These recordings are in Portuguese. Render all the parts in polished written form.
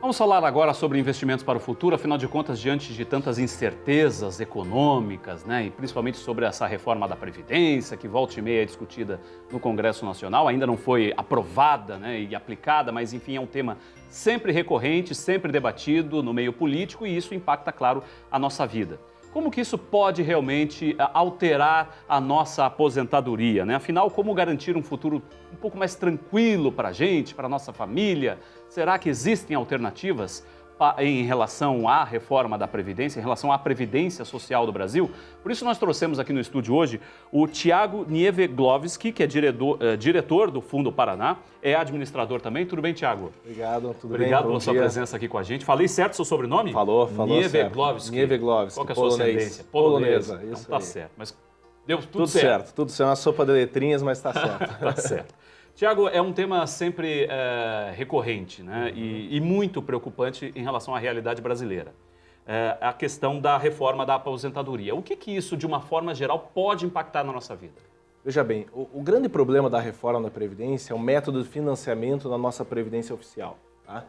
Vamos falar agora sobre investimentos para o futuro, afinal de contas, diante de tantas incertezas econômicas, né, e principalmente sobre essa reforma da Previdência, que volta e meia é discutida no Congresso Nacional, ainda não foi aprovada, né, e aplicada, mas enfim, é um tema sempre recorrente, sempre debatido no meio político e isso impacta, claro, a nossa vida. Como que isso pode realmente alterar a nossa aposentadoria, né? Afinal, como garantir um futuro um pouco mais tranquilo para a gente, para a nossa família? Será que existem alternativas em relação à reforma da Previdência, em relação à Previdência Social do Brasil? Por isso nós trouxemos aqui no estúdio hoje o Tiago Niewegłowski, que é diretor do Fundo Paraná, é administrador também. Tudo bem, Tiago? Obrigado, tudo bem? Obrigado pela sua presença aqui com a gente. Falei certo seu sobrenome? Falou Niewegłowski. Niewegłowski. Qual que é a sua ascendência? Polonesa. Então, Isso tá aí. certo, mas deu Tudo certo. Tudo certo. É uma sopa de letrinhas, mas tá certo. Tá certo. Tiago, é um tema sempre recorrente, né? E muito preocupante em relação à realidade brasileira. A questão da reforma da aposentadoria. O que isso, de uma forma geral, pode impactar na nossa vida? Veja bem, o grande problema da reforma da Previdência é o método de financiamento da nossa Previdência oficial. Tá?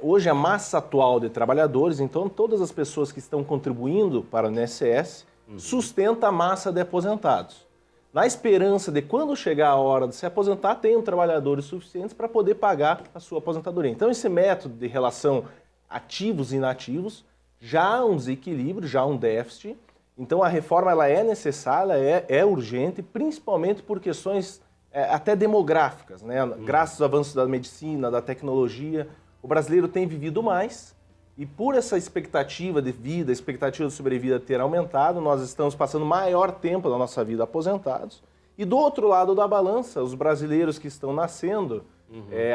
Hoje, a massa atual de trabalhadores, então todas as pessoas que estão contribuindo para o INSS, sustenta a massa de aposentados. Na esperança de quando chegar a hora de se aposentar, tenham trabalhadores suficientes para poder pagar a sua aposentadoria. Então, esse método de relação ativos e inativos já há um desequilíbrio, já há um déficit. Então, a reforma ela é necessária, é urgente, principalmente por questões até demográficas, né? Graças aos avanços da medicina, da tecnologia, o brasileiro tem vivido mais. E por essa expectativa de vida, expectativa de sobrevida ter aumentado, nós estamos passando maior tempo da nossa vida aposentados. E do outro lado da balança, os brasileiros que estão nascendo,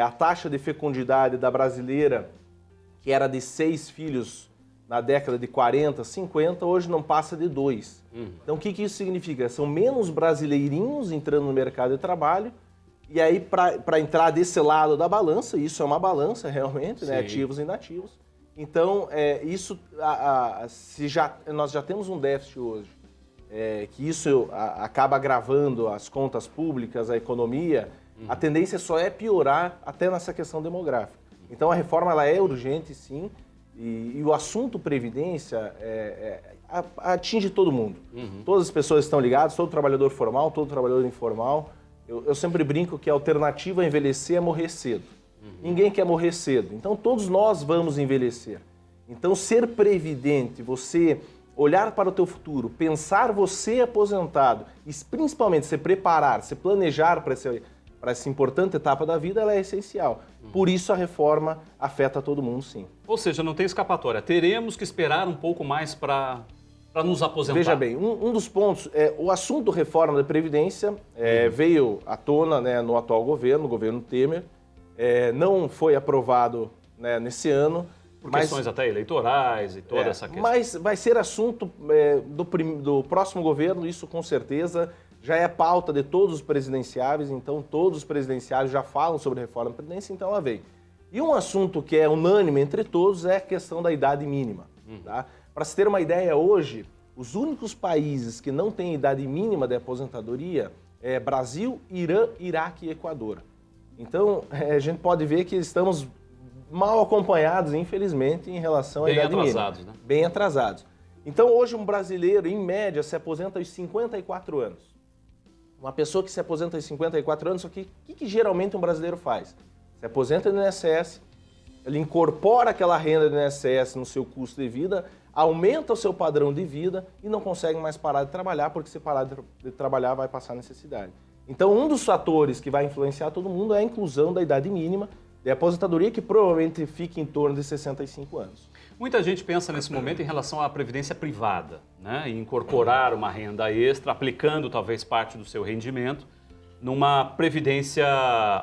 a taxa de fecundidade da brasileira, que era de 6 filhos na década de 40, 50, hoje não passa de 2. Então o que isso significa? São menos brasileirinhos entrando no mercado de trabalho. E aí, para entrar desse lado da balança, isso é uma balança realmente, né? Ativos e inativos. Então, nós já temos um déficit hoje, que isso acaba agravando as contas públicas, a economia, a tendência só é piorar até nessa questão demográfica. Então, a reforma ela é urgente, sim, e o assunto Previdência atinge todo mundo. Todas as pessoas estão ligadas, todo trabalhador formal, todo trabalhador informal. Eu sempre brinco que a alternativa a envelhecer é morrer cedo. Ninguém quer morrer cedo, então todos nós vamos envelhecer. Então ser previdente, você olhar para o teu futuro, pensar você aposentado e principalmente se preparar, se planejar para essa importante etapa da vida, ela é essencial. Por isso a reforma afeta todo mundo, sim. Ou seja, não tem escapatória, teremos que esperar um pouco mais para nos aposentar. Veja bem, um dos pontos, o assunto reforma da Previdência veio à tona, né, no atual governo, o governo Temer. Não foi aprovado, né, nesse ano. Por questões até eleitorais e toda essa questão. Mas vai ser assunto do próximo governo, isso com certeza. Já é pauta de todos os presidenciáveis, então todos os presidenciáveis já falam sobre reforma da Previdência, então ela veio. E um assunto que é unânime entre todos é a questão da idade mínima. Tá? Para se ter uma ideia, hoje, os únicos países que não têm idade mínima de aposentadoria é Brasil, Irã, Iraque e Equador. Então, a gente pode ver que estamos mal acompanhados, infelizmente, em relação à idade mínima. Bem atrasados, né? Bem atrasados. Então, hoje, um brasileiro, em média, se aposenta aos 54 anos. Uma pessoa que se aposenta aos 54 anos, só que o que geralmente um brasileiro faz? Se aposenta no INSS, ele incorpora aquela renda do INSS no seu custo de vida, aumenta o seu padrão de vida e não consegue mais parar de trabalhar, porque se parar de trabalhar vai passar necessidade. Então, um dos fatores que vai influenciar todo mundo é a inclusão da idade mínima de aposentadoria, que provavelmente fica em torno de 65 anos. Muita gente pensa nesse momento em relação à previdência privada, né? E incorporar uma renda extra, aplicando talvez parte do seu rendimento numa previdência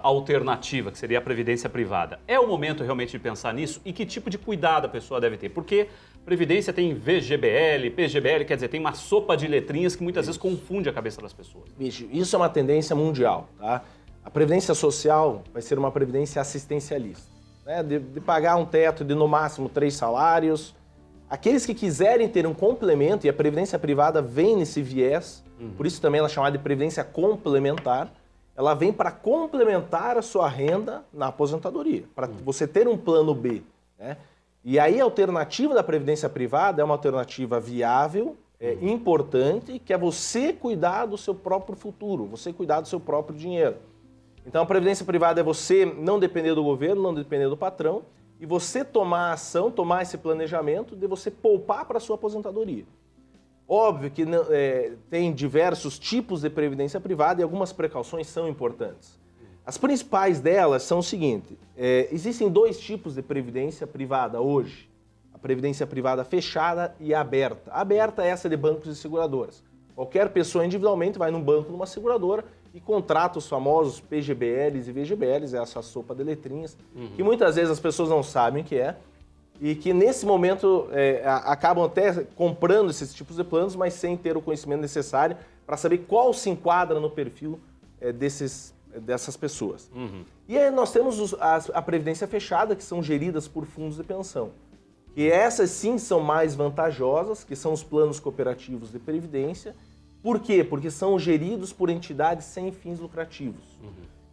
alternativa, que seria a previdência privada. É o momento realmente de pensar nisso? E que tipo de cuidado a pessoa deve ter? Porque previdência tem VGBL, PGBL, quer dizer, tem uma sopa de letrinhas que muitas vezes confunde a cabeça das pessoas. Bicho, isso é uma tendência mundial, tá? A previdência social vai ser uma previdência assistencialista, né? De pagar um teto de no máximo 3 salários. Aqueles que quiserem ter um complemento, e a previdência privada vem nesse viés, por isso também ela é chamada de previdência complementar, ela vem para complementar a sua renda na aposentadoria, para você ter um plano B. né? E aí a alternativa da previdência privada é uma alternativa viável, importante, que é você cuidar do seu próprio futuro, você cuidar do seu próprio dinheiro. Então a previdência privada é você não depender do governo, não depender do patrão, e você tomar ação, tomar esse planejamento de você poupar para a sua aposentadoria. Óbvio que tem diversos tipos de previdência privada e algumas precauções são importantes. As principais delas são o seguinte, existem 2 tipos de previdência privada hoje. A previdência privada fechada e aberta. A aberta é essa de bancos e seguradoras. Qualquer pessoa individualmente vai num banco, numa seguradora e contrata os famosos PGBLs e VGBLs, essa sopa de letrinhas, que muitas vezes as pessoas não sabem o que é e que nesse momento acabam até comprando esses tipos de planos, mas sem ter o conhecimento necessário para saber qual se enquadra no perfil dessas pessoas. E aí nós temos a previdência fechada, que são geridas por fundos de pensão. Que essas sim são mais vantajosas, que são os planos cooperativos de previdência. Por quê? Porque são geridos por entidades sem fins lucrativos.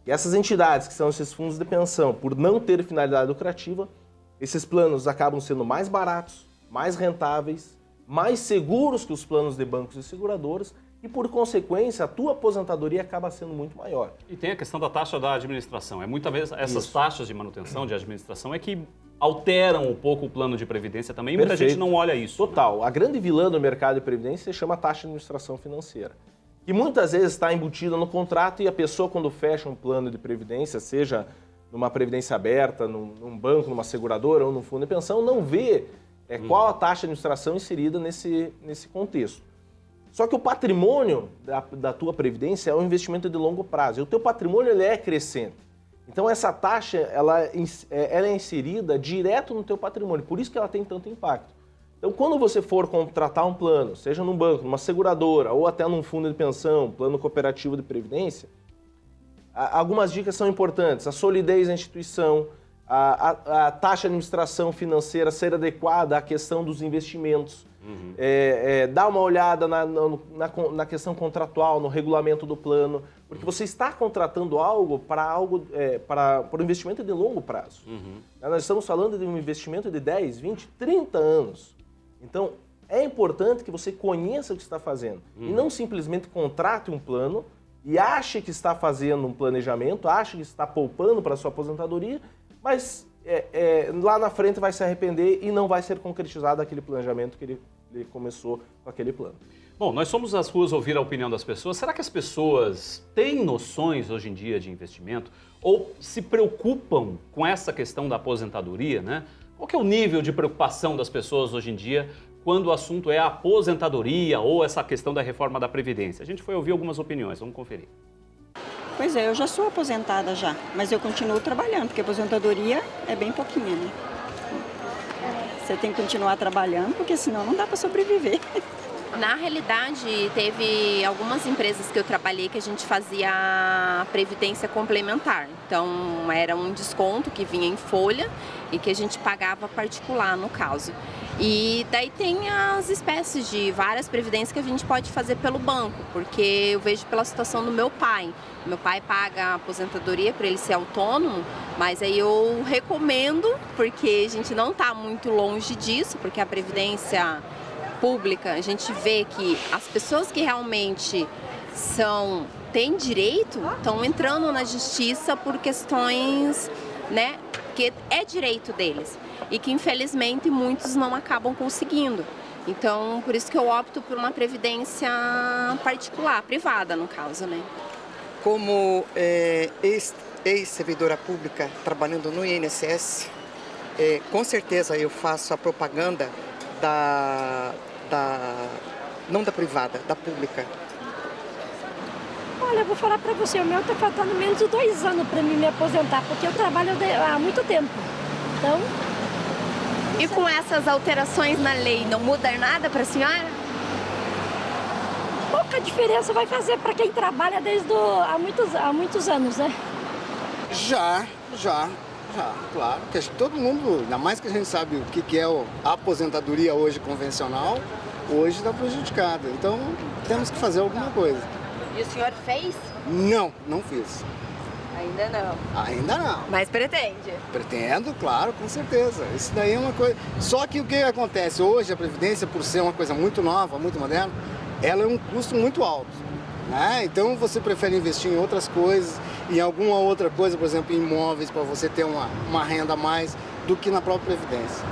E essas entidades, que são esses fundos de pensão, por não ter finalidade lucrativa, esses planos acabam sendo mais baratos, mais rentáveis, mais seguros que os planos de bancos e seguradoras e, por consequência, a tua aposentadoria acaba sendo muito maior. E tem a questão da taxa da administração. Muitas vezes essas taxas de manutenção, de administração, é que alteram um pouco o plano de previdência também. E muita gente não olha isso. Total. A grande vilã do mercado de previdência se chama taxa de administração financeira. E muitas vezes está embutida no contrato e a pessoa, quando fecha um plano de previdência, seja numa previdência aberta, num banco, numa seguradora ou num fundo de pensão, não vê qual a taxa de administração inserida nesse contexto. Só que o patrimônio da tua previdência é um investimento de longo prazo. E o teu patrimônio ele é crescente. Então essa taxa ela é inserida direto no teu patrimônio. Por isso que ela tem tanto impacto. Então quando você for contratar um plano, seja num banco, numa seguradora ou até num fundo de pensão, plano cooperativo de previdência, algumas dicas são importantes. A solidez da instituição, a taxa de administração financeira ser adequada à questão dos investimentos. Dá uma olhada na questão contratual, no regulamento do plano, porque você está contratando algo para um investimento de longo prazo. Nós estamos falando de um investimento de 10, 20, 30 anos. Então, é importante que você conheça o que está fazendo e não simplesmente contrate um plano e ache que está fazendo um planejamento, ache que está poupando para a sua aposentadoria, mas lá na frente vai se arrepender e não vai ser concretizado aquele planejamento que ele começou com aquele plano. Bom, nós somos às ruas ouvir a opinião das pessoas. Será que as pessoas têm noções hoje em dia de investimento ou se preocupam com essa questão da aposentadoria, né? Qual que é o nível de preocupação das pessoas hoje em dia quando o assunto é a aposentadoria ou essa questão da reforma da Previdência? A gente foi ouvir algumas opiniões, vamos conferir. Pois é, eu já sou aposentada já, mas eu continuo trabalhando, porque a aposentadoria é bem pouquinha, né? Você tem que continuar trabalhando, porque senão não dá para sobreviver. Na realidade, teve algumas empresas que eu trabalhei que a gente fazia previdência complementar. Então, era um desconto que vinha em folha e que a gente pagava particular, no caso. E daí tem as espécies de várias previdências que a gente pode fazer pelo banco, porque eu vejo pela situação do meu pai. Meu pai paga a aposentadoria para ele ser autônomo, mas aí eu recomendo, porque a gente não está muito longe disso, porque a previdência pública, a gente vê que as pessoas que realmente têm direito estão entrando na justiça por questões, né, que é direito deles e que infelizmente muitos não acabam conseguindo. Então, por isso que eu opto por uma previdência particular, privada no caso, né? Como ex-servidora pública trabalhando no INSS, com certeza eu faço a propaganda não da privada, da pública. Olha, eu vou falar para você, o meu está faltando menos de 2 anos para mim me aposentar, porque eu trabalho há muito tempo. Então... E com essas alterações na lei, não muda nada para a senhora? Pouca diferença vai fazer para quem trabalha há muitos anos, né? Já, claro. Porque todo mundo, ainda mais que a gente sabe o que é a aposentadoria hoje convencional, hoje está prejudicada. Então, temos que fazer alguma coisa. E o senhor fez? Não fiz. Ainda não. Ainda não. Mas pretende? Pretendo, claro, com certeza. Isso daí é uma coisa... Só que o que acontece hoje, a Previdência, por ser uma coisa muito nova, muito moderna, ela é um custo muito alto, né? Então você prefere investir em outras coisas, em alguma outra coisa, por exemplo, em imóveis, para você ter uma renda a mais do que na própria Previdência.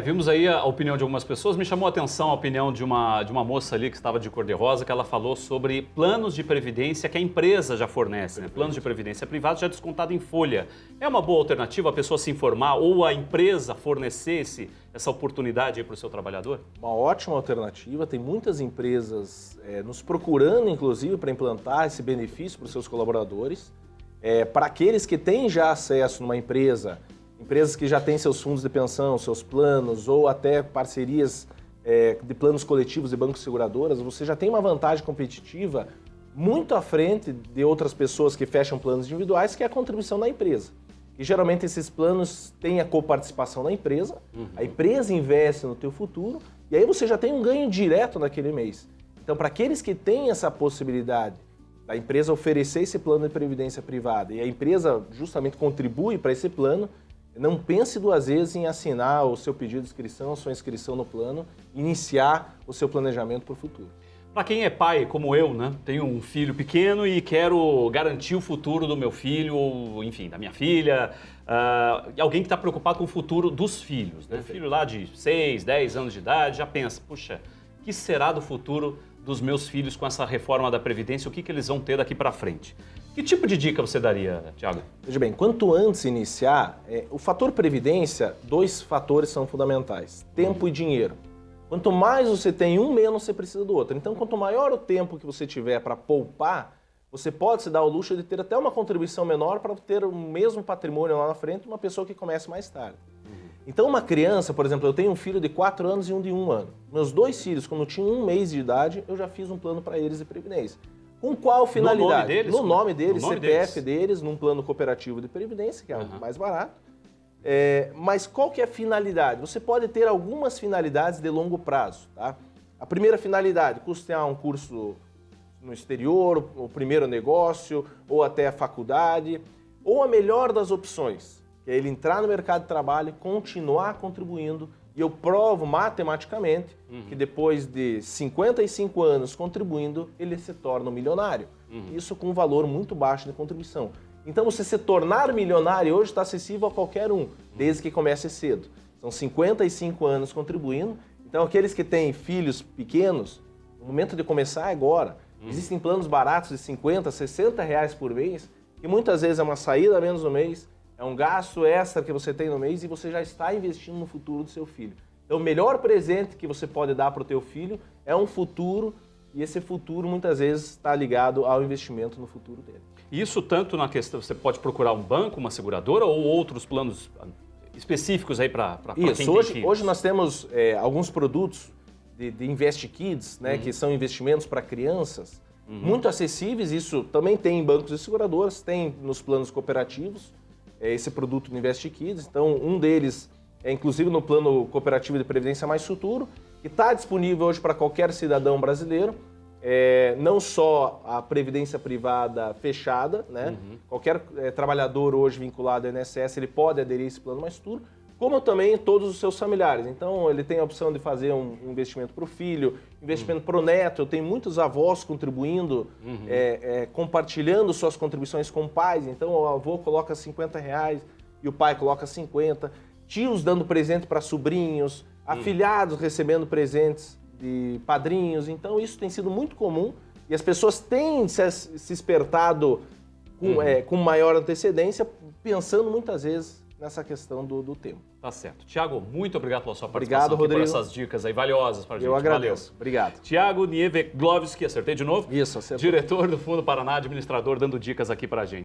Vimos aí a opinião de algumas pessoas. Me chamou a atenção a opinião de uma moça ali que estava de cor-de-rosa, que ela falou sobre planos de previdência que a empresa já fornece, né? Planos de previdência privados já descontado em folha. É uma boa alternativa a pessoa se informar ou a empresa fornecer essa oportunidade para o seu trabalhador? Uma ótima alternativa. Tem muitas empresas nos procurando, inclusive, para implantar esse benefício para os seus colaboradores. Para aqueles que têm já acesso numa empresas que já têm seus fundos de pensão, seus planos ou até parcerias de planos coletivos e bancos seguradoras, você já tem uma vantagem competitiva muito à frente de outras pessoas que fecham planos individuais, que é a contribuição da empresa. E geralmente esses planos têm a coparticipação da empresa, a empresa investe no teu futuro e aí você já tem um ganho direto naquele mês. Então, para aqueles que têm essa possibilidade da empresa oferecer esse plano de previdência privada e a empresa justamente contribui para esse plano, não pense duas vezes em assinar o seu pedido de inscrição, a sua inscrição no plano, iniciar o seu planejamento para o futuro. Para quem é pai, como eu, né? Tenho um filho pequeno e quero garantir o futuro do meu filho, ou enfim, da minha filha, alguém que está preocupado com o futuro dos filhos, né? Filho lá de 6, 10 anos de idade, já pensa, puxa, o que será do futuro dos meus filhos com essa reforma da Previdência? O que eles vão ter daqui para frente? Que tipo de dica você daria, Tiago? Veja bem, quanto antes iniciar, o fator Previdência, 2 fatores são fundamentais, tempo e dinheiro. Quanto mais você tem um, menos você precisa do outro. Então, quanto maior o tempo que você tiver para poupar, você pode se dar o luxo de ter até uma contribuição menor para ter o mesmo patrimônio lá na frente de uma pessoa que comece mais tarde. Então, uma criança, por exemplo, eu tenho um filho de 4 anos e um de 1 ano. Meus 2 filhos, quando tinham 1 mês de idade, eu já fiz um plano para eles de previdência. Com qual finalidade? No nome deles? No nome deles, no nome CPF deles, num plano cooperativo de previdência, que é o mais barato. Mas qual que é a finalidade? Você pode ter algumas finalidades de longo prazo, tá? A primeira finalidade, custear um curso no exterior, o primeiro negócio, ou até a faculdade, ou a melhor das opções, que é ele entrar no mercado de trabalho, continuar contribuindo, e eu provo matematicamente que depois de 55 anos contribuindo, ele se torna um milionário. Isso com um valor muito baixo de contribuição. Então, você se tornar milionário hoje está acessível a qualquer um, desde que comece cedo. São 55 anos contribuindo. Então, aqueles que têm filhos pequenos, o momento de começar é agora. Existem planos baratos de 50, 60 reais por mês, que muitas vezes é uma saída a menos no mês, é um gasto extra que você tem no mês e você já está investindo no futuro do seu filho. Então, o melhor presente que você pode dar para o teu filho é um futuro, e esse futuro muitas vezes está ligado ao investimento no futuro dele. Isso tanto na questão, você pode procurar um banco, uma seguradora ou outros planos específicos aí para quem tem filhos? Hoje nós temos alguns produtos de Invest Kids, né, que são investimentos para crianças, muito acessíveis. Isso também tem em bancos e seguradoras, tem nos planos cooperativos, esse produto do Invest Kids. Então, um deles é inclusive no plano cooperativo de previdência mais futuro, que está disponível hoje para qualquer cidadão brasileiro. Não só a previdência privada fechada, né? Qualquer trabalhador hoje vinculado ao INSS, ele pode aderir a esse plano mais futuro, como também todos os seus familiares. Então, ele tem a opção de fazer um investimento para o filho, investimento para o neto. Eu tenho muitos avós contribuindo, compartilhando suas contribuições com pais. Então, o avô coloca 50 reais e o pai coloca 50. Tios dando presente para sobrinhos, afilhados recebendo presentes de padrinhos. Então, isso tem sido muito comum e as pessoas têm se espertado com maior antecedência, pensando muitas vezes nessa questão do tempo. Tá certo. Tiago, muito obrigado pela sua participação. Obrigado, Rodrigo. Por essas dicas aí valiosas para a gente. Eu agradeço. Valeu. Obrigado. Tiago Nieweglovski, acertei de novo? Isso, acertou. Diretor do Fundo Paraná, administrador, dando dicas aqui para a gente.